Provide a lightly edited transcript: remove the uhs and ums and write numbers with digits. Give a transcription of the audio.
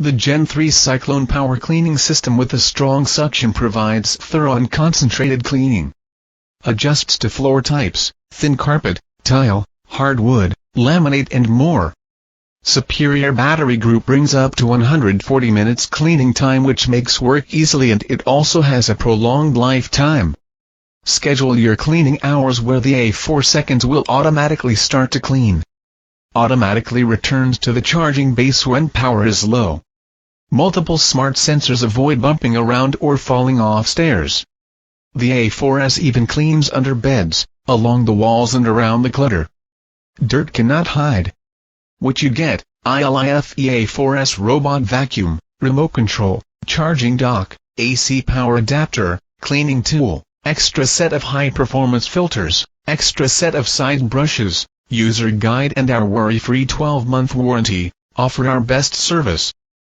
The Gen 3 CyclonePower cleaning system with a strong suction provides thorough and concentrated cleaning. Adjusts to floor types, thin carpet, tile, hardwood, laminate and more. Superior battery group brings up to 140 minutes cleaning time, which makes work easily, and it also has a prolonged lifetime. Schedule your cleaning hours where the A4 seconds will automatically start to clean. Automatically returns to the charging base when power is low. Multiple smart sensors avoid bumping around or falling off stairs. The A4s even cleans under beds, along the walls and around the clutter. Dirt cannot hide. What you get: ILIFE A4s robot vacuum, remote control, charging dock, AC power adapter, cleaning tool, extra set of high-performance filters, extra set of side brushes, user guide and our worry-free 12-month warranty. Offer our best service.